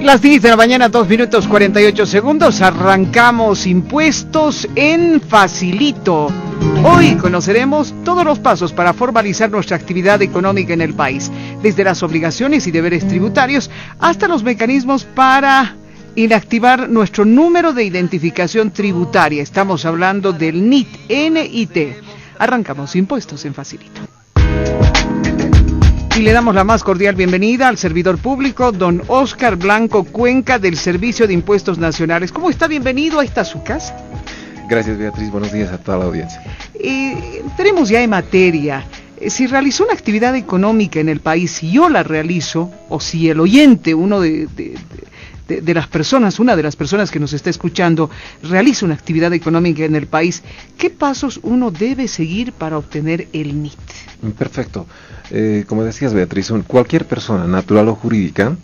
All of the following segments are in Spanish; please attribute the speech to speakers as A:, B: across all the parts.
A: Las 10 de la mañana, 2 minutos 48 segundos, arrancamos impuestos en Facilito. Hoy conoceremos todos los pasos para formalizar nuestra actividad económica en el país, desde las obligaciones y deberes tributarios hasta los mecanismos para inactivar nuestro número de identificación tributaria. Estamos hablando del NIT, N-I-T. Arrancamos impuestos en Facilito. Y le damos la más cordial bienvenida al servidor público, don Oscar Blanco Cuenca, del Servicio de Impuestos Nacionales. ¿Cómo está? Bienvenido, ahí está su casa.
B: Gracias, Beatriz, buenos días a toda la audiencia.
A: Tenemos ya en materia, si realizó una actividad económica en el país, si yo la realizo, o si el oyente, una de las personas que nos está escuchando, realiza una actividad económica en el país, ¿qué pasos uno debe seguir para obtener el NIT?
B: Perfecto. Como decías, Beatriz, cualquier persona natural o jurídica,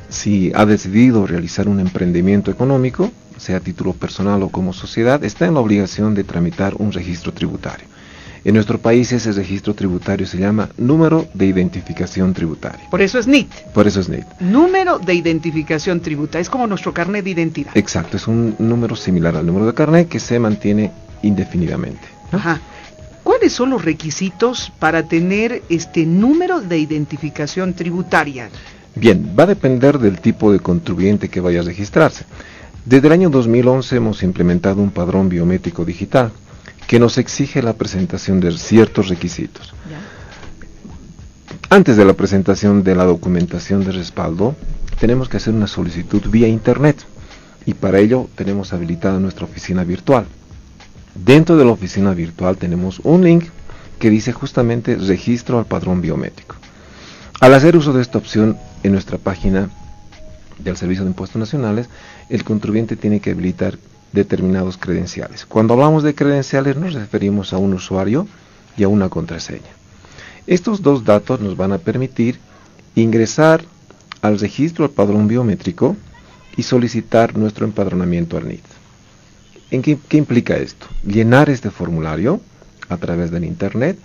B: si ha decidido realizar un emprendimiento económico, sea a título personal o como sociedad, está en la obligación de tramitar un registro tributario. En nuestro país ese registro tributario se llama Número de Identificación Tributaria.
A: Por eso es NIT.
B: Por eso es NIT.
A: Número de Identificación Tributaria, es como nuestro carnet de identidad.
B: Exacto, es un número similar al número de carnet que se mantiene indefinidamente, ¿no?
A: Ajá. ¿Cuáles son los requisitos para tener este número de identificación tributaria?
B: Bien, va a depender del tipo de contribuyente que vaya a registrarse. Desde el año 2011 hemos implementado un padrón biométrico digital que nos exige la presentación de ciertos requisitos.
A: ¿Ya?
B: Antes de la presentación de la documentación de respaldo, tenemos que hacer una solicitud vía internet y para ello tenemos habilitada nuestra oficina virtual. Dentro de la oficina virtual tenemos un link que dice justamente registro al padrón biométrico. Al hacer uso de esta opción en nuestra página del Servicio de Impuestos Nacionales, el contribuyente tiene que habilitar determinados credenciales. Cuando hablamos de credenciales nos referimos a un usuario y a una contraseña. Estos dos datos nos van a permitir ingresar al registro al padrón biométrico y solicitar nuestro empadronamiento al NIT. ¿Qué implica esto? Llenar este formulario a través del internet,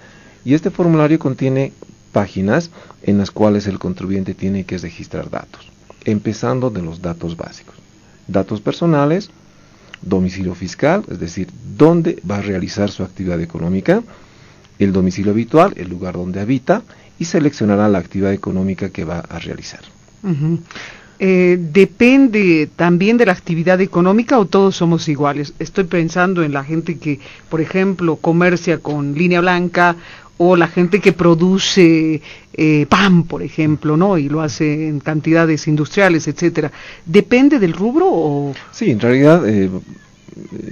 B: y este formulario contiene páginas en las cuales el contribuyente tiene que registrar datos, empezando de los datos básicos, datos personales, domicilio fiscal, es decir, dónde va a realizar su actividad económica, el domicilio habitual, el lugar donde habita, y seleccionará la actividad económica que va a realizar.
A: Uh-huh. ¿Depende también de la actividad económica o todos somos iguales? Estoy pensando en la gente que, por ejemplo, comercia con línea blanca, o la gente que produce pan, por ejemplo, ¿no? Y lo hace en cantidades industriales, etcétera. ¿Depende del rubro o...?
B: Sí, en realidad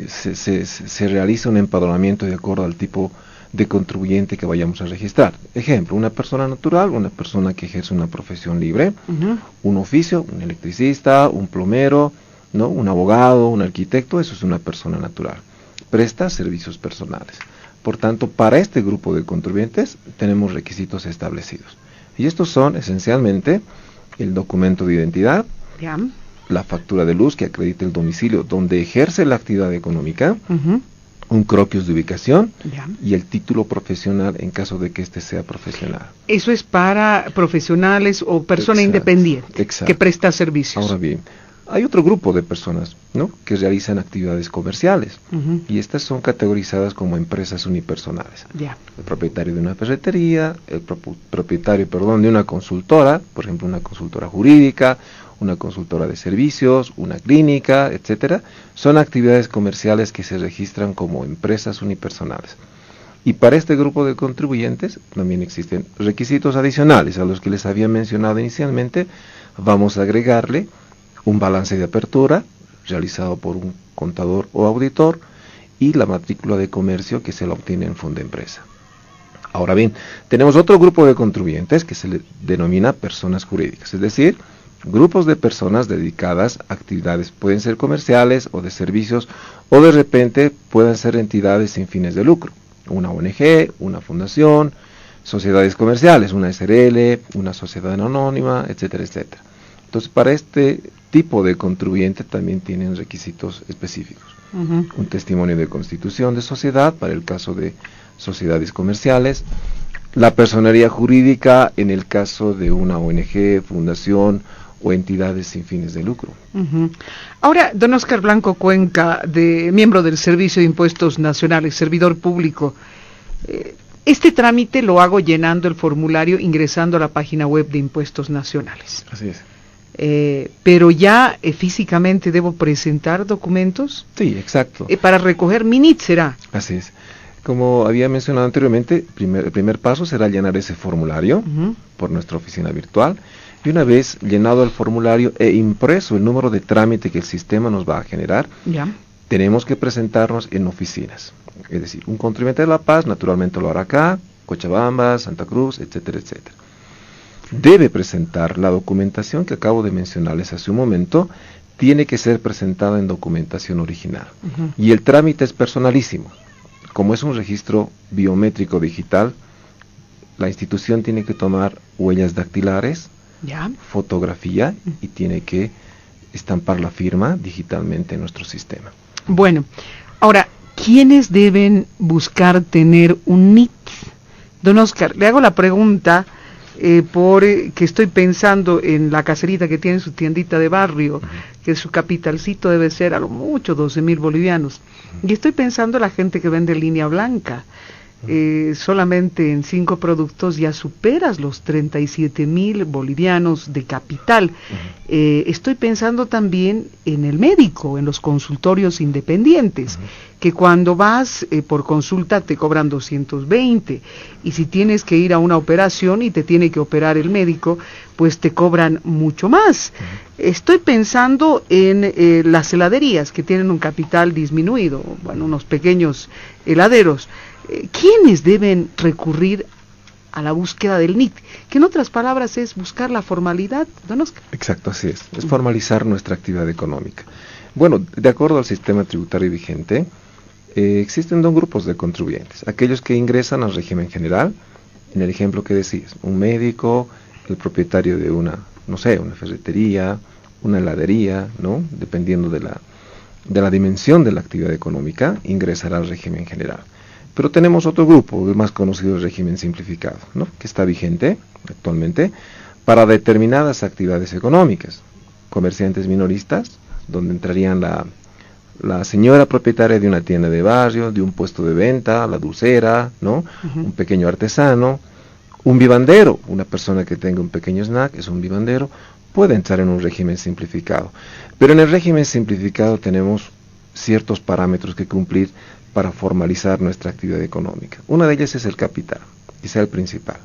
B: se realiza un empadronamiento de acuerdo al tipo de contribuyente que vayamos a registrar. Ejemplo, una persona natural, una persona que ejerce una profesión libre, uh-huh, un oficio, un electricista, un plomero, ¿no? Un abogado, un arquitecto, eso es una persona natural. Presta servicios personales. Por tanto, para este grupo de contribuyentes tenemos requisitos establecidos. Y estos son esencialmente el documento de identidad,
A: yeah,
B: la factura de luz que acredite el domicilio donde ejerce la actividad económica, uh-huh, un croquis de ubicación, yeah, y el título profesional en caso de que éste sea profesional.
A: Eso es para profesionales o persona independiente, exacto, que presta servicios.
B: Ahora bien, hay otro grupo de personas, ¿no?, que realizan actividades comerciales, uh-huh, y estas son categorizadas como empresas unipersonales.
A: Yeah.
B: El propietario de una ferretería, el propietario de una consultora, por ejemplo una consultora jurídica, una consultora de servicios, una clínica, etcétera, son actividades comerciales que se registran como empresas unipersonales. Y para este grupo de contribuyentes también existen requisitos adicionales a los que les había mencionado inicialmente. Vamos a agregarle un balance de apertura realizado por un contador o auditor y la matrícula de comercio que se la obtiene en Fundempresa. Ahora bien, tenemos otro grupo de contribuyentes que se le denomina personas jurídicas, es decir, grupos de personas dedicadas a actividades, pueden ser comerciales o de servicios, o de repente pueden ser entidades sin fines de lucro, una ONG, una fundación, sociedades comerciales, una SRL, una sociedad anónima, etcétera, etcétera. Entonces, para este tipo de contribuyente también tienen requisitos específicos. Uh-huh. Un testimonio de constitución de sociedad para el caso de sociedades comerciales, la personería jurídica en el caso de una ONG, fundación o entidades sin fines de lucro.
A: Ahora, don Oscar Blanco Cuenca, miembro del Servicio de Impuestos Nacionales, servidor público, este trámite lo hago llenando el formulario, ingresando a la página web de Impuestos Nacionales.
B: Así es.
A: Pero ya físicamente debo presentar documentos.
B: Sí, exacto.
A: Para recoger mi NIT será.
B: Así es. Como había mencionado anteriormente, el primer paso será llenar ese formulario por nuestra oficina virtual. Y una vez llenado el formulario e impreso el número de trámite que el sistema nos va a generar, tenemos que presentarnos en oficinas. Es decir, un contribuyente de La Paz naturalmente lo hará acá, Cochabamba, Santa Cruz, etcétera, etcétera. Debe presentar la documentación que acabo de mencionarles hace un momento, tiene que ser presentada en documentación original. Y el trámite es personalísimo. Como es un registro biométrico digital, la institución tiene que tomar huellas dactilares, fotografía y tiene que estampar la firma digitalmente en nuestro sistema.
A: Bueno, ahora, ¿quiénes deben buscar tener un NIT? Don Oscar, le hago la pregunta porque estoy pensando en la caserita que tiene su tiendita de barrio, que su capitalcito debe ser a lo mucho 12,000 bolivianos. Y estoy pensando en la gente que vende línea blanca. Solamente en 5 productos ya superas los 37,000 bolivianos de capital. Estoy pensando también en el médico, en los consultorios independientes, que cuando vas por consulta te cobran 220, y si tienes que ir a una operación y te tiene que operar el médico, pues te cobran mucho más. Estoy pensando en las heladerías que tienen un capital disminuido, bueno, unos pequeños heladeros. ¿Quiénes deben recurrir a la búsqueda del NIT? Que en otras palabras es buscar la formalidad, don Oscar.
B: Exacto, así es formalizar nuestra actividad económica. Bueno, de acuerdo al sistema tributario vigente, existen 2 grupos de contribuyentes. Aquellos que ingresan al régimen general, en el ejemplo que decías, un médico, el propietario de una ferretería, una heladería, ¿no? Dependiendo de la dimensión de la actividad económica, ingresará al régimen general. Pero tenemos otro grupo, el más conocido, el régimen simplificado, ¿no? Que está vigente actualmente para determinadas actividades económicas. Comerciantes minoristas, donde entrarían la señora propietaria de una tienda de barrio, de un puesto de venta, la dulcera, ¿no? Un pequeño artesano, un vivandero, una persona que tenga un pequeño snack, es un vivandero, puede entrar en un régimen simplificado. Pero en el régimen simplificado tenemos ciertos parámetros que cumplir para formalizar nuestra actividad económica. Una de ellas es el capital, quizá el principal.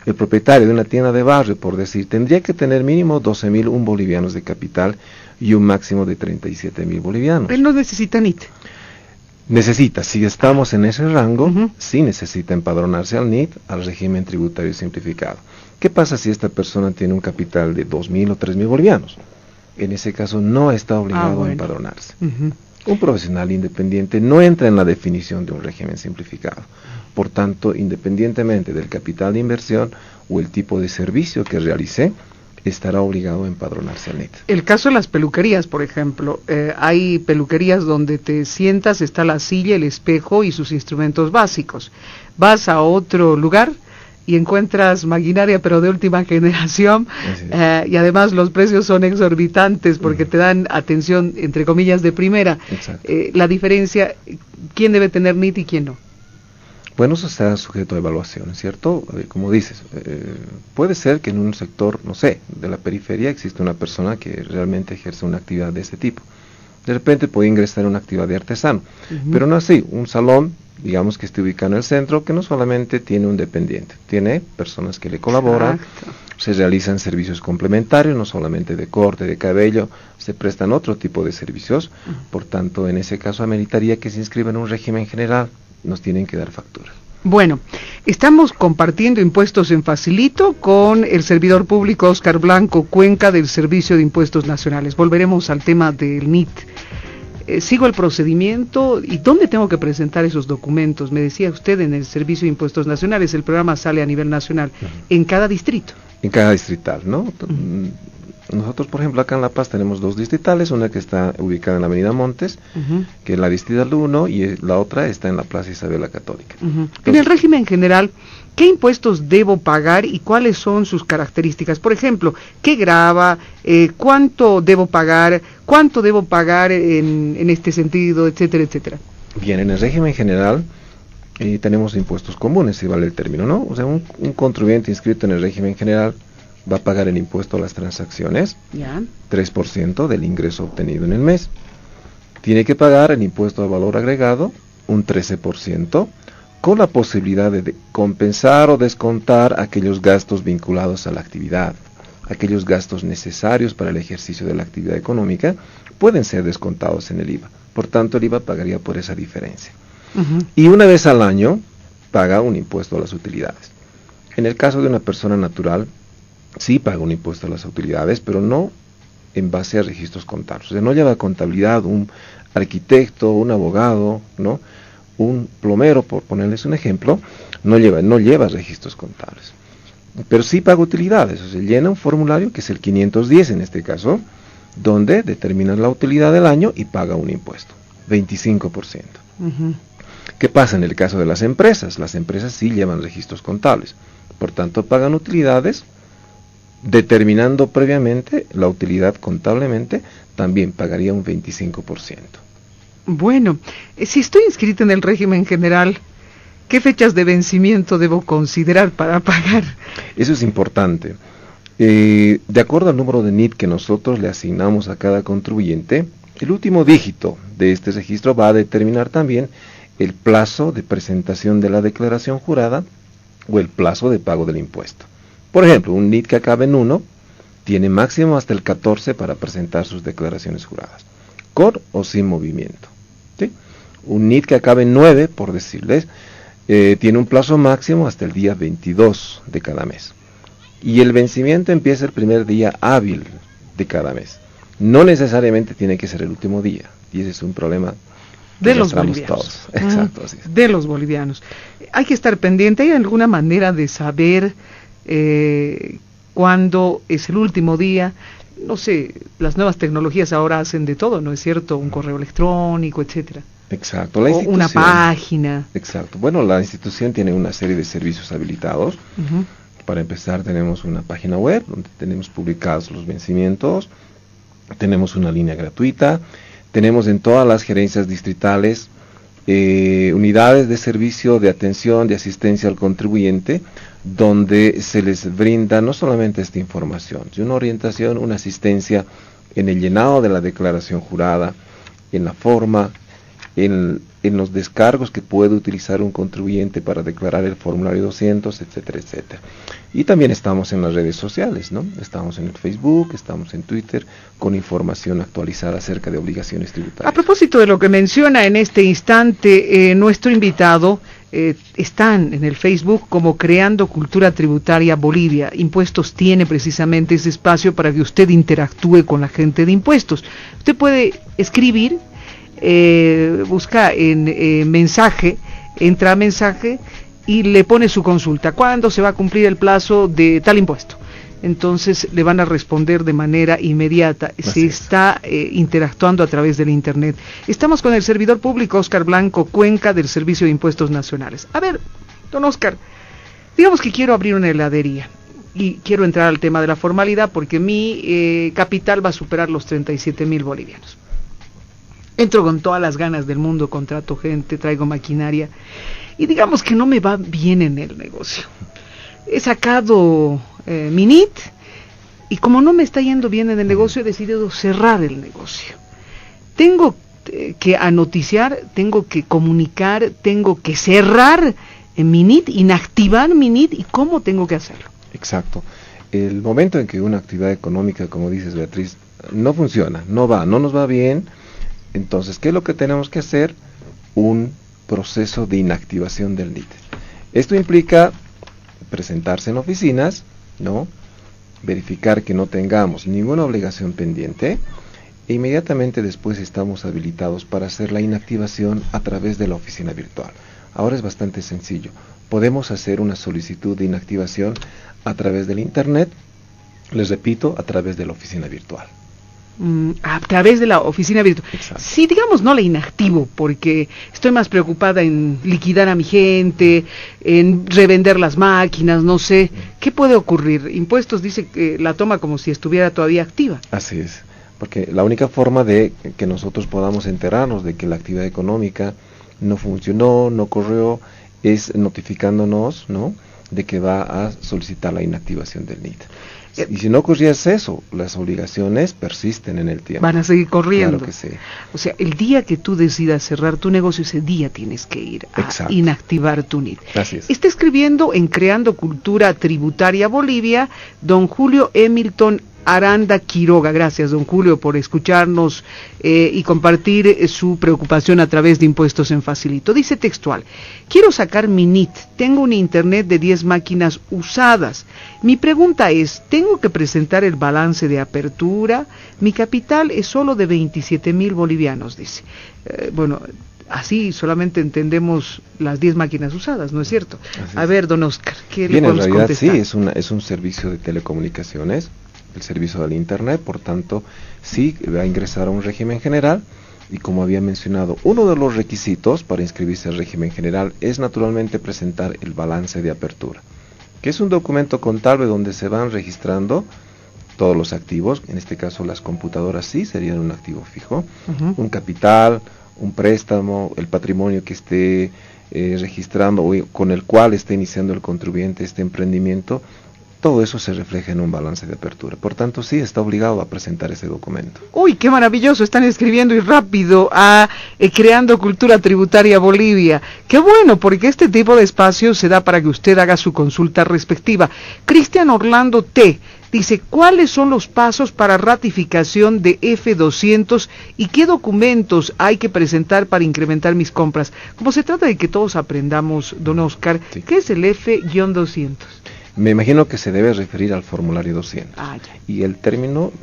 B: El propietario de una tienda de barrio, por decir, tendría que tener mínimo 12,001 bolivianos de capital y un máximo de 37,000 bolivianos.
A: Él no necesita NIT.
B: Necesita, si estamos en ese rango, sí necesita empadronarse al NIT, al régimen tributario simplificado. ¿Qué pasa si esta persona tiene un capital de 2,000 o 3,000 bolivianos? En ese caso no está obligado a empadronarse. Un profesional independiente no entra en la definición de un régimen simplificado. Por tanto, independientemente del capital de inversión o el tipo de servicio que realice, estará obligado a empadronarse al NIT.
A: El caso de las peluquerías, por ejemplo, hay peluquerías donde te sientas, está la silla, el espejo y sus instrumentos básicos. Vas a otro lugar y encuentras maquinaria pero de última generación, y además los precios son exorbitantes porque te dan atención entre comillas de primera. La diferencia, ¿quién debe tener NIT y quién no?
B: Bueno, eso está sujeto a evaluación, ¿cierto? Como dices, puede ser que en un sector, no sé, de la periferia existe una persona que realmente ejerce una actividad de este tipo. De repente puede ingresar en una actividad de artesano, pero no así, un salón, digamos que esté ubicado en el centro, que no solamente tiene un dependiente, tiene personas que le colaboran, se realizan servicios complementarios, no solamente de corte de cabello, se prestan otro tipo de servicios, por tanto, en ese caso ameritaría que se inscriba en un régimen general, nos tienen que dar factura.
A: Bueno, estamos compartiendo Impuestos en Facilito con el servidor público Oscar Blanco Cuenca del Servicio de Impuestos Nacionales. Volveremos al tema del NIT. Sigo el procedimiento y ¿dónde tengo que presentar esos documentos? Me decía usted en el Servicio de Impuestos Nacionales, el programa sale a nivel nacional, en cada distrito.
B: En cada distrital, ¿no? Nosotros, por ejemplo, acá en La Paz tenemos 2 distritales, una que está ubicada en la Avenida Montes, que es la distrital 1, y la otra está en la Plaza Isabel la Católica. Entonces,
A: en el régimen general, ¿qué impuestos debo pagar y cuáles son sus características? Por ejemplo, ¿qué grava? ¿Cuánto debo pagar? ¿Cuánto debo pagar en este sentido? Etcétera, etcétera.
B: Bien, en el régimen general tenemos impuestos comunes, si vale el término, ¿no? O sea, un contribuyente inscrito en el régimen general va a pagar el impuesto a las transacciones, 3% del ingreso obtenido en el mes. Tiene que pagar el impuesto al valor agregado, un 13%, con la posibilidad de compensar o descontar aquellos gastos vinculados a la actividad. Aquellos gastos necesarios para el ejercicio de la actividad económica pueden ser descontados en el IVA. Por tanto, el IVA pagaría por esa diferencia. Y una vez al año paga un impuesto a las utilidades. En el caso de una persona natural, sí paga un impuesto a las utilidades, pero no en base a registros contables. O sea, no lleva contabilidad un arquitecto, un abogado, ¿no? Un plomero, por ponerles un ejemplo, no lleva registros contables. Pero sí paga utilidades, o sea, llena un formulario que es el 510 en este caso, donde determina la utilidad del año y paga un impuesto, 25%. ¿Qué pasa en el caso de las empresas? Las empresas sí llevan registros contables, por tanto pagan utilidades, determinando previamente la utilidad contablemente, también pagaría un 25%.
A: Bueno, si estoy inscrito en el régimen general, ¿qué fechas de vencimiento debo considerar para pagar?
B: Eso es importante. De acuerdo al número de NIT que nosotros le asignamos a cada contribuyente, el último dígito de este registro va a determinar también el plazo de presentación de la declaración jurada o el plazo de pago del impuesto. Por ejemplo, un NIT que acabe en 1 tiene máximo hasta el 14 para presentar sus declaraciones juradas, con o sin movimiento. ¿Sí? Un NIT que acabe en 9, por decirles, tiene un plazo máximo hasta el día 22 de cada mes. Y el vencimiento empieza el primer día hábil de cada mes. No necesariamente tiene que ser el último día, y ese es un problema
A: de los bolivianos.
B: Todos. Exacto, así es.
A: De los bolivianos. Hay que estar pendiente. ¿Hay alguna manera de saber cuándo es el último día? No sé, las nuevas tecnologías ahora hacen de todo, ¿no es cierto? Un correo electrónico, etcétera.
B: Exacto.
A: O una página.
B: Exacto. Bueno, la institución tiene una serie de servicios habilitados. Para empezar, tenemos una página web donde tenemos publicados los vencimientos. Tenemos una línea gratuita. Tenemos en todas las gerencias distritales unidades de servicio de atención, de asistencia al contribuyente, donde se les brinda no solamente esta información, sino una orientación, una asistencia en el llenado de la declaración jurada, en la forma, en los descargos que puede utilizar un contribuyente para declarar el formulario 200, etcétera, etcétera. Y también estamos en las redes sociales, ¿no? Estamos en el Facebook, estamos en Twitter, con información actualizada acerca de obligaciones tributarias.
A: A propósito de lo que menciona en este instante nuestro invitado, están en el Facebook como Creando Cultura Tributaria Bolivia. Impuestos tiene precisamente ese espacio para que usted interactúe con la gente de impuestos. Usted puede escribir, busca en mensaje, entra a mensaje y le pone su consulta. ¿Cuándo se va a cumplir el plazo de tal impuesto? Entonces le van a responder de manera inmediata. Se está interactuando a través del internet. Estamos con el servidor público Óscar Blanco Cuenca del Servicio de Impuestos Nacionales. A ver, don Óscar, digamos que quiero abrir una heladería y quiero entrar al tema de la formalidad porque mi capital va a superar los 37.000 bolivianos. Entro con todas las ganas del mundo, contrato gente, traigo maquinaria y digamos que no me va bien en el negocio. He sacado mi NIT y como no me está yendo bien en el negocio he decidido cerrar el negocio. Tengo que anoticiar, tengo que comunicar, tengo que cerrar mi NIT, inactivar mi NIT y cómo tengo que hacerlo.
B: Exacto. El momento en que una actividad económica, como dices Beatriz, no funciona, no nos va bien. Entonces, ¿qué es lo que tenemos que hacer? Un proceso de inactivación del NIT. Esto implica presentarse en oficinas, ¿no? Verificar que no tengamos ninguna obligación pendiente e inmediatamente después estamos habilitados para hacer la inactivación a través de la oficina virtual. Ahora es bastante sencillo. Podemos hacer una solicitud de inactivación a través del Internet, les repito, a través de la oficina virtual.
A: A través de la oficina virtual.
B: Exacto.
A: Sí, digamos, no la inactivo, porque estoy más preocupada en liquidar a mi gente, en revender las máquinas, no sé. ¿Qué puede ocurrir? Impuestos dice que la toma como si estuviera todavía activa.
B: Así es, porque la única forma de que nosotros podamos enterarnos de que la actividad económica no funcionó, no corrió, es notificándonos, ¿no?, de que va a solicitar la inactivación del NIT. Y si no ocurriese eso, las obligaciones persisten en el tiempo.
A: Van a seguir corriendo.
B: Claro que sí.
A: O sea, el día que tú decidas cerrar tu negocio, ese día tienes que ir a
B: Exacto.
A: inactivar tu NIT.
B: Así es.
A: Está escribiendo en Creando Cultura Tributaria Bolivia, don Julio Hamilton Aranda Quiroga. Gracias, don Julio, por escucharnos y compartir su preocupación a través de Impuestos en Facilito. Dice textual: quiero sacar mi NIT, tengo un internet de 10 máquinas usadas. Mi pregunta es, ¿tengo que presentar el balance de apertura? Mi capital es solo de 27.000 bolivianos, dice. Bueno, así solamente entendemos las 10 máquinas usadas, ¿no es cierto? A ver, don Oscar, ¿qué le podemos
B: en realidad
A: contestar?
B: sí, es un servicio de telecomunicaciones, el servicio del Internet, por tanto, sí va a ingresar a un régimen general, y como había mencionado, uno de los requisitos para inscribirse al régimen general es naturalmente presentar el balance de apertura, que es un documento contable donde se van registrando todos los activos. En este caso las computadoras sí serían un activo fijo, un capital, un préstamo, el patrimonio que esté registrando o con el cual esté iniciando el contribuyente este emprendimiento. Todo eso se refleja en un balance de apertura. Por tanto, sí, está obligado a presentar ese documento.
A: ¡Uy, qué maravilloso! Están escribiendo y rápido a Creando Cultura Tributaria Bolivia. ¡Qué bueno! Porque este tipo de espacios se da para que usted haga su consulta respectiva. Cristian Orlando T. dice, ¿cuáles son los pasos para ratificación de F200 y qué documentos hay que presentar para incrementar mis compras? Como se trata de que todos aprendamos, don Oscar, sí. ¿Qué es el F-200?
B: Me imagino que se debe referir al formulario 200. Y el término,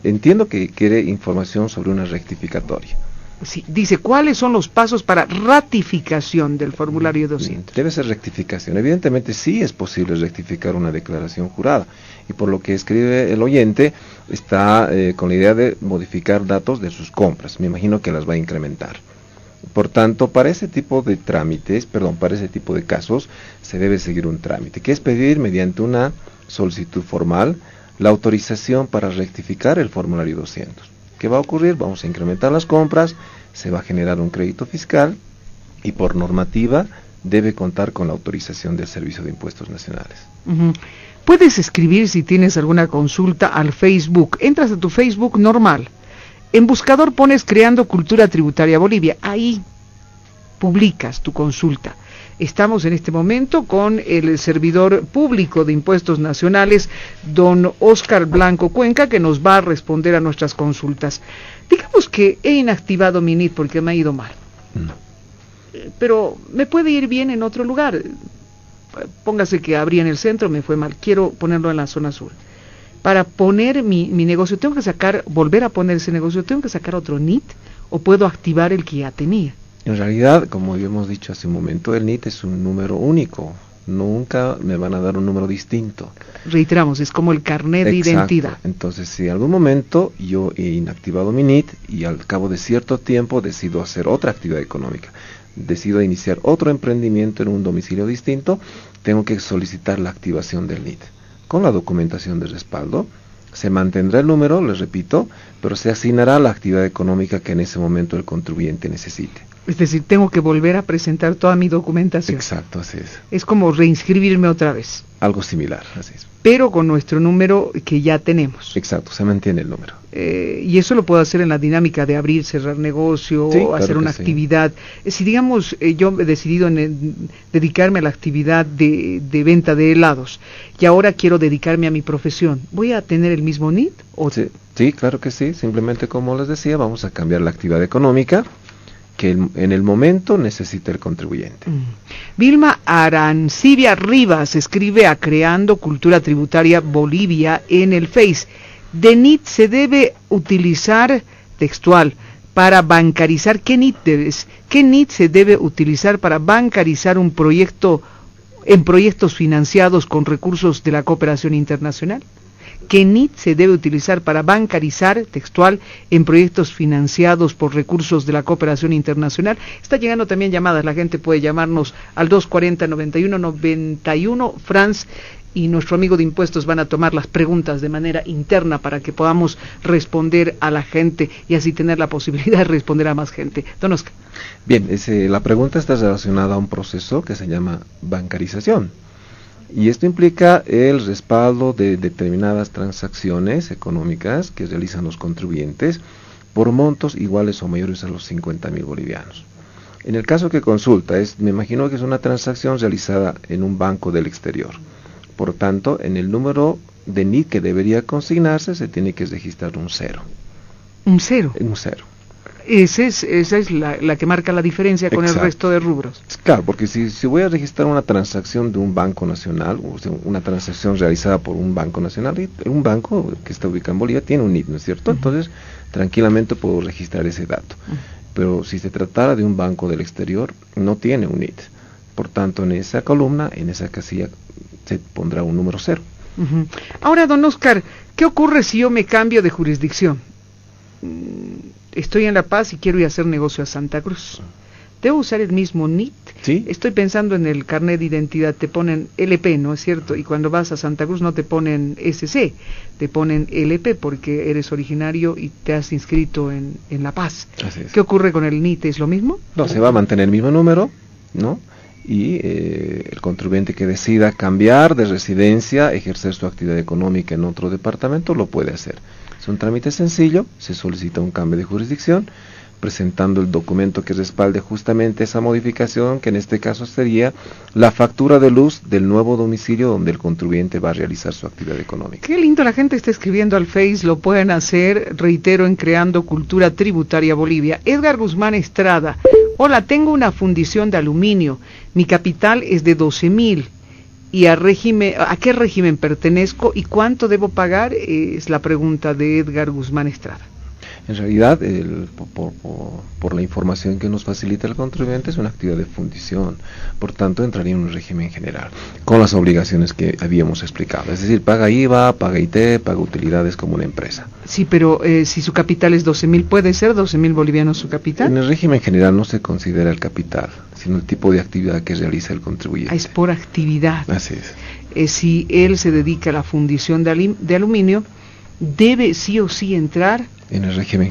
B: entiendo que quiere información sobre una rectificatoria.
A: Sí, dice, ¿cuáles son los pasos para ratificación del formulario 200?
B: Debe ser rectificación. Evidentemente sí es posible rectificar una declaración jurada. Y por lo que escribe el oyente, está con la idea de modificar datos de sus compras. Me imagino que las va a incrementar. Por tanto, para ese tipo de trámites, para ese tipo de casos, se debe seguir un trámite, que es pedir mediante una solicitud formal la autorización para rectificar el formulario 200. ¿Qué va a ocurrir? Vamos a incrementar las compras, se va a generar un crédito fiscal y por normativa debe contar con la autorización del Servicio de Impuestos Nacionales.
A: Puedes escribir si tienes alguna consulta al Facebook. Entras a tu Facebook normal. En buscador pones Creando Cultura Tributaria Bolivia, ahí publicas tu consulta. Estamos en este momento con el servidor público de Impuestos Nacionales, don Oscar Blanco Cuenca, que nos va a responder a nuestras consultas. Digamos que he inactivado mi NIT porque me ha ido mal, pero me puede ir bien en otro lugar. Póngase que abrí en el centro, me fue mal, quiero ponerlo en la zona sur. Para poner mi negocio, ¿tengo que volver a poner ese negocio, tengo que sacar otro NIT o puedo activar el que ya tenía?
B: En realidad, como habíamos dicho hace un momento, el NIT es un número único, nunca me van a dar un número distinto.
A: Reiteramos, es como el carnet de identidad.
B: Entonces, si en algún momento yo he inactivado mi NIT y al cabo de cierto tiempo decido hacer otra actividad económica, decido iniciar otro emprendimiento en un domicilio distinto, tengo que solicitar la activación del NIT. Con la documentación de respaldo, se mantendrá el número, les repito, pero se asignará la actividad económica que en ese momento el contribuyente necesite.
A: Es decir, tengo que volver a presentar toda mi documentación.
B: Exacto, así es.
A: Es como reinscribirme otra vez.
B: Algo similar, así es.
A: Pero con nuestro número que ya tenemos.
B: Exacto, se mantiene el número.
A: Y eso lo puedo hacer en la dinámica de abrir, cerrar negocio, sí, o hacer una actividad. Si digamos, yo he decidido dedicarme a la actividad de venta de helados y ahora quiero dedicarme a mi profesión, ¿voy a tener el mismo NIT?
B: Sí, claro que sí. Simplemente, como les decía, vamos a cambiar la actividad económica que en el momento necesita el contribuyente.
A: Vilma Arancibia Rivas escribe a Creando Cultura Tributaria Bolivia en el Face. De NIT se debe utilizar textual para bancarizar? ¿Qué NIT se debe utilizar para bancarizar un proyecto en proyectos financiados con recursos de la cooperación internacional? ¿Qué NIT se debe utilizar para bancarizar, textual, en proyectos financiados por recursos de la cooperación internacional? Está llegando también llamadas, la gente puede llamarnos al 240-9191, Franz y nuestro amigo de impuestos van a tomar las preguntas de manera interna para que podamos responder a la gente y así tener la posibilidad de responder a más gente. Don Oscar.
B: Bien, la pregunta está relacionada a un proceso que se llama bancarización. Y esto implica el respaldo de determinadas transacciones económicas que realizan los contribuyentes por montos iguales o mayores a los 50.000 bolivianos. En el caso que consulta, me imagino que es una transacción realizada en un banco del exterior. Por tanto, en el número de NIT que debería consignarse se tiene que registrar un 0.
A: ¿Un 0?
B: Un 0.
A: Esa es la que marca la diferencia con el resto de rubros.
B: Claro, porque si voy a registrar una transacción de un banco nacional, o sea, una transacción realizada por un banco nacional, y un banco que está ubicado en Bolivia tiene un NIT, ¿no es cierto? Entonces, tranquilamente puedo registrar ese dato. Pero si se tratara de un banco del exterior, no tiene un NIT. Por tanto, en esa columna, en esa casilla, se pondrá un número 0.
A: Ahora, don Oscar, ¿qué ocurre si yo me cambio de jurisdicción? Estoy en La Paz y quiero ir a hacer negocio a Santa Cruz. ¿Debo usar el mismo NIT?
B: Sí.
A: Estoy pensando en el carnet de identidad, te ponen LP, ¿no es cierto? Y cuando vas a Santa Cruz no te ponen SC, te ponen LP porque eres originario y te has inscrito en La Paz.
B: Así es.
A: ¿Qué ocurre con el NIT? ¿Es lo mismo?
B: No, se va a mantener el mismo número, ¿no? Y el contribuyente que decida cambiar de residencia, ejercer su actividad económica en otro departamento, lo puede hacer. Es un trámite sencillo, se solicita un cambio de jurisdicción, presentando el documento que respalde justamente esa modificación, que en este caso sería la factura de luz del nuevo domicilio donde el contribuyente va a realizar su actividad económica.
A: Qué lindo, la gente está escribiendo al Face, lo pueden hacer, reitero, en Creando Cultura Tributaria Bolivia. Edgar Guzmán Estrada: hola, tengo una fundición de aluminio, mi capital es de 12.000. ¿Y a qué régimen pertenezco y cuánto debo pagar? Es la pregunta de Edgar Guzmán Estrada.
B: En realidad, por la información que nos facilita el contribuyente, es una actividad de fundición, por tanto entraría en un régimen general, con las obligaciones que habíamos explicado, es decir, paga IVA, paga IT, paga utilidades como una empresa.
A: Sí, pero si su capital es 12.000, ¿puede ser 12.000 bolivianos su capital?
B: En el régimen general no se considera el capital, sino el tipo de actividad que realiza el contribuyente.
A: Es por actividad.
B: Así es.
A: Si él se dedica a la fundición de aluminio, debe sí o sí entrar
B: en el régimen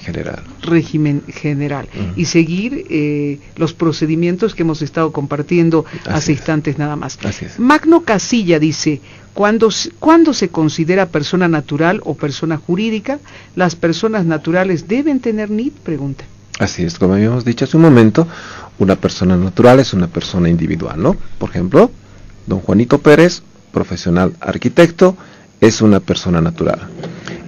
B: general.
A: Y seguir los procedimientos que hemos estado compartiendo hace instantes nada más.
B: Así es.
A: Magno Casilla dice: ¿cuándo se considera persona natural o persona jurídica? ¿Las personas naturales deben tener NIT? Pregunta.
B: Así es, como habíamos dicho hace un momento, una persona natural es una persona individual, ¿no? Por ejemplo, don Juanito Pérez, profesional arquitecto, es una persona natural.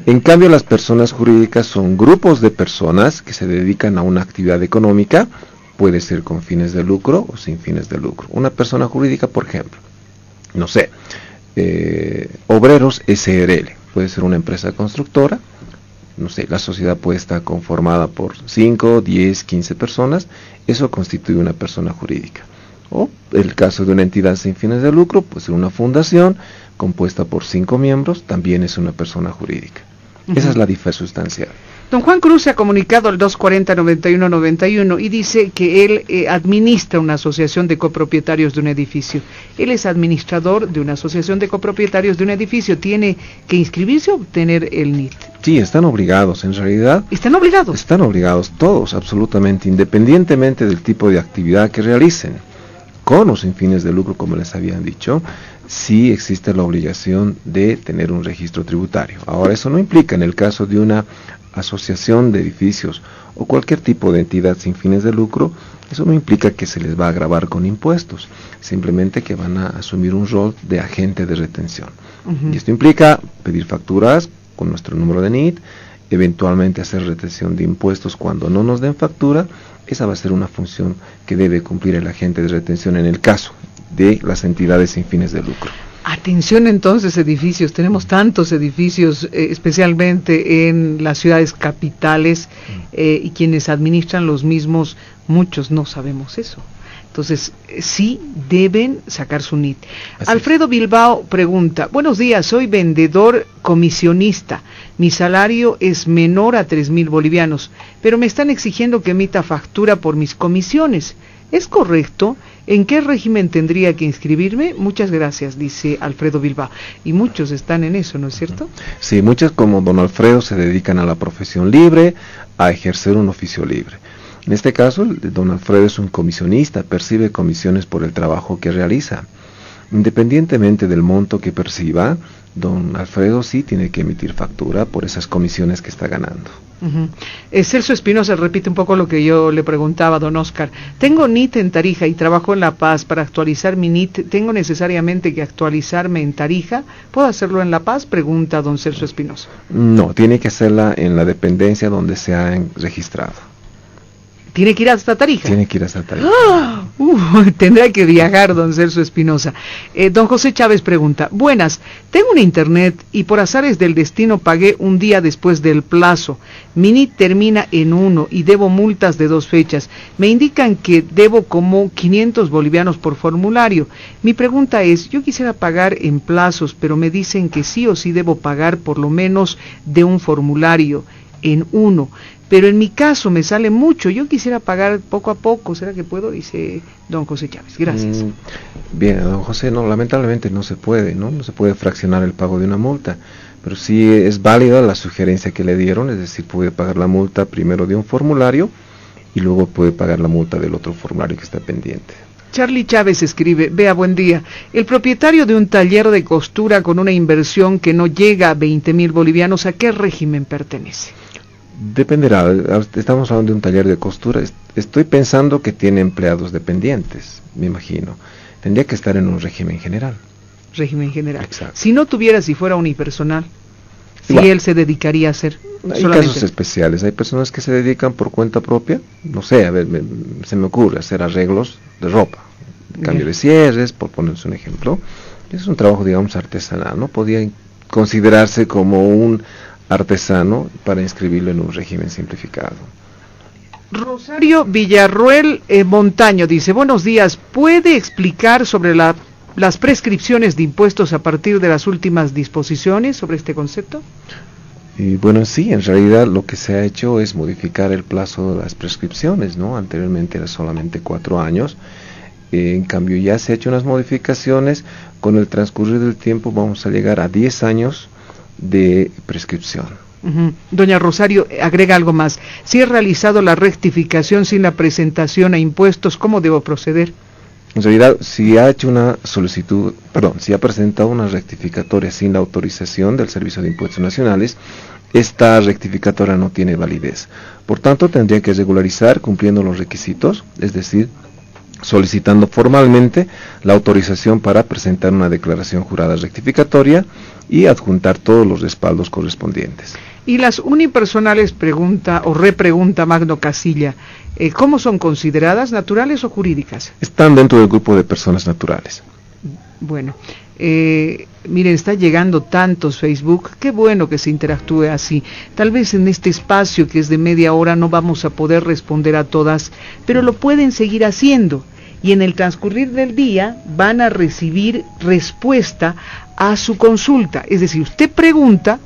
B: En cambio, las personas jurídicas son grupos de personas que se dedican a una actividad económica, puede ser con fines de lucro o sin fines de lucro. Una persona jurídica, por ejemplo, no sé, Obreros SRL, puede ser una empresa constructora, no sé, la sociedad puede estar conformada por 5, 10, 15 personas, eso constituye una persona jurídica. O el caso de una entidad sin fines de lucro, puede ser una fundación compuesta por 5 miembros, también es una persona jurídica. Esa es la diferencia sustancial.
A: Don Juan Cruz se ha comunicado al 240-9191 y dice que él administra una asociación de copropietarios de un edificio. Él es administrador de una asociación de copropietarios de un edificio. ¿Tiene que inscribirse o obtener el NIT?
B: Sí, están obligados, en realidad.
A: ¿Están obligados?
B: Están obligados todos, absolutamente, independientemente del tipo de actividad que realicen, con o sin fines de lucro, como les habían dicho. Sí existe la obligación de tener un registro tributario. Ahora, eso no implica, en el caso de una asociación de edificios o cualquier tipo de entidad sin fines de lucro, eso no implica que se les va a gravar con impuestos, simplemente que van a asumir un rol de agente de retención. Y esto implica pedir facturas con nuestro número de NIT, eventualmente hacer retención de impuestos cuando no nos den factura. Esa va a ser una función que debe cumplir el agente de retención en el caso de las entidades sin fines de lucro.
A: Atención entonces, edificios, tenemos tantos edificios, especialmente en las ciudades capitales, y quienes administran los mismos, muchos no sabemos eso. Entonces, sí deben sacar su NIT. Alfredo Bilbao pregunta, buenos días, soy vendedor comisionista, mi salario es menor a 3,000 bolivianos, pero me están exigiendo que emita factura por mis comisiones. ¿Es correcto? ¿En qué régimen tendría que inscribirme? Muchas gracias, dice Alfredo Bilbao. Y muchos están en eso, ¿no es cierto?
B: Sí, muchos como don Alfredo se dedican a la profesión libre, a ejercer un oficio libre. En este caso, don Alfredo es un comisionista, percibe comisiones por el trabajo que realiza. Independientemente del monto que perciba, don Alfredo sí tiene que emitir factura por esas comisiones que está ganando.
A: Celso Espinosa repite un poco lo que yo le preguntaba a don Oscar. Tengo NIT en Tarija y trabajo en La Paz. Para actualizar mi NIT, ¿tengo necesariamente que actualizarme en Tarija? ¿Puedo hacerlo en La Paz? Pregunta don Celso Espinosa.
B: No, tiene que hacerla en la dependencia donde se ha registrado.
A: ¿Tiene que ir hasta Tarija?
B: Tiene que ir hasta Tarija.
A: Tendrá que viajar, don Celso Espinosa. Don José Chávez pregunta, buenas, tengo una internet y por azares del destino pagué un día después del plazo. Mi NIT termina en 1 y debo multas de 2 fechas. Me indican que debo como 500 bolivianos por formulario. Mi pregunta es, yo quisiera pagar en plazos, pero me dicen que sí o sí debo pagar por lo menos de un formulario en 1. Pero en mi caso me sale mucho, yo quisiera pagar poco a poco, ¿será que puedo? Dice don José Chávez, gracias.
B: Bien, don José, no, lamentablemente no se puede, ¿no? No se puede fraccionar el pago de una multa, pero sí es válida la sugerencia que le dieron, es decir, puede pagar la multa primero de un formulario y luego puede pagar la multa del otro formulario que está pendiente.
A: Charlie Chávez escribe, vea, buen día, el propietario de un taller de costura con una inversión que no llega a 20,000 bolivianos, ¿a qué régimen pertenece?
B: Dependerá, estamos hablando de un taller de costura, estoy pensando que tiene empleados dependientes, me imagino, tendría que estar en un régimen general.
A: Régimen general.
B: Exacto.
A: Si no tuviera, si fuera unipersonal, si
B: Igual.
A: él se dedicaría a hacer
B: Hay
A: solamente.
B: casos especiales, hay personas que se dedican por cuenta propia, no sé, a ver, se me ocurre hacer arreglos de ropa, cambio de cierres, por ponerse un ejemplo, es un trabajo, digamos, artesanal, ¿no? Podría considerarse como un artesano para inscribirlo en un régimen simplificado.
A: Rosario Villarruel Montaño dice, buenos días, ¿puede explicar sobre las prescripciones de impuestos a partir de las últimas disposiciones sobre este concepto?
B: Y bueno, sí, en realidad lo que se ha hecho es modificar el plazo de las prescripciones, ¿no? Anteriormente era solamente 4 años, en cambio ya se ha hecho unas modificaciones, con el transcurrir del tiempo vamos a llegar a 10 años de prescripción.
A: Doña Rosario agrega algo más. Si he realizado la rectificación sin la presentación a impuestos, ¿cómo debo proceder?
B: En realidad, si ha hecho una solicitud, si ha presentado una rectificatoria sin la autorización del Servicio de Impuestos Nacionales, esta rectificatoria no tiene validez. Por tanto, tendría que regularizar cumpliendo los requisitos, es decir, solicitando formalmente la autorización para presentar una declaración jurada rectificatoria y adjuntar todos los respaldos correspondientes.
A: Y las unipersonales, pregunta o repregunta Magno Casilla, ¿cómo son consideradas, naturales o jurídicas?
B: Están dentro del grupo de personas naturales.
A: Bueno, miren, está llegando tantos Facebook, qué bueno que se interactúe así. Tal vez en este espacio que es de media hora no vamos a poder responder a todas, pero lo pueden seguir haciendo. Y en el transcurrir del día van a recibir respuesta a su consulta. Es decir, usted pregunta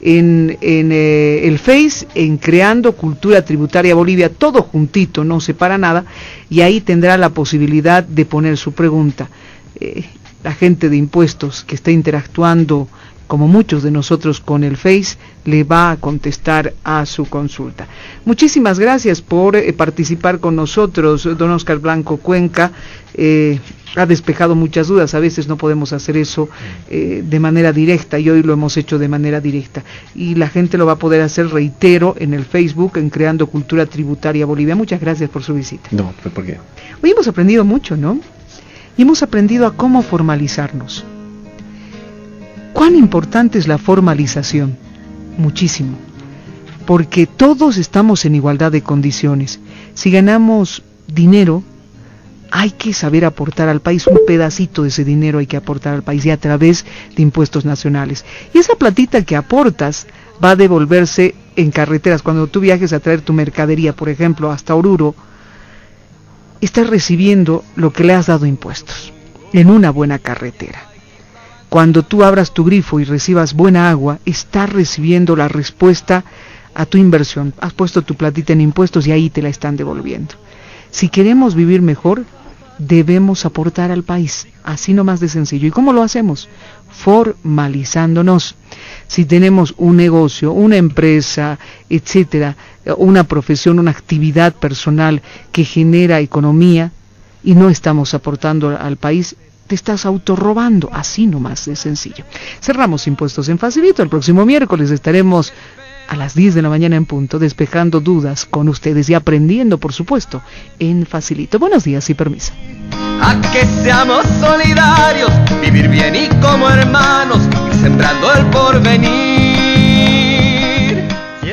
A: en el Face, en Creando Cultura Tributaria Bolivia, todo juntito, no separa nada, y ahí tendrá la posibilidad de poner su pregunta. La gente de impuestos que está interactuando, como muchos de nosotros con el Face, le va a contestar a su consulta. Muchísimas gracias por participar con nosotros, don Oscar Blanco Cuenca. Ha despejado muchas dudas, a veces no podemos hacer eso de manera directa, y hoy lo hemos hecho de manera directa. Y la gente lo va a poder hacer, reitero, en el Facebook, en Creando Cultura Tributaria Bolivia. Muchas gracias por su visita.
B: No, ¿por qué?
A: Hoy hemos aprendido mucho, ¿no? Y hemos aprendido a cómo formalizarnos. ¿Cuán importante es la formalización? Muchísimo. Porque todos estamos en igualdad de condiciones. Si ganamos dinero, hay que saber aportar al país, un pedacito de ese dinero hay que aportar al país y a través de impuestos nacionales. Y esa platita que aportas va a devolverse en carreteras. Cuando tú viajes a traer tu mercadería, por ejemplo, hasta Oruro, estás recibiendo lo que le has dado impuestos en una buena carretera. Cuando tú abras tu grifo y recibas buena agua, estás recibiendo la respuesta a tu inversión. Has puesto tu platita en impuestos y ahí te la están devolviendo. Si queremos vivir mejor, debemos aportar al país, así nomás de sencillo. ¿Y cómo lo hacemos? Formalizándonos. Si tenemos un negocio, una empresa, etcétera, una profesión, una actividad personal que genera economía y no estamos aportando al país, te estás autorrobando, así nomás de sencillo. Cerramos Impuestos en Facilito. El próximo miércoles estaremos a las 10 de la mañana en punto, despejando dudas con ustedes y aprendiendo, por supuesto, en Facilito. Buenos días y permiso.
C: A que seamos solidarios, vivir bien y como hermanos, sembrando el porvenir.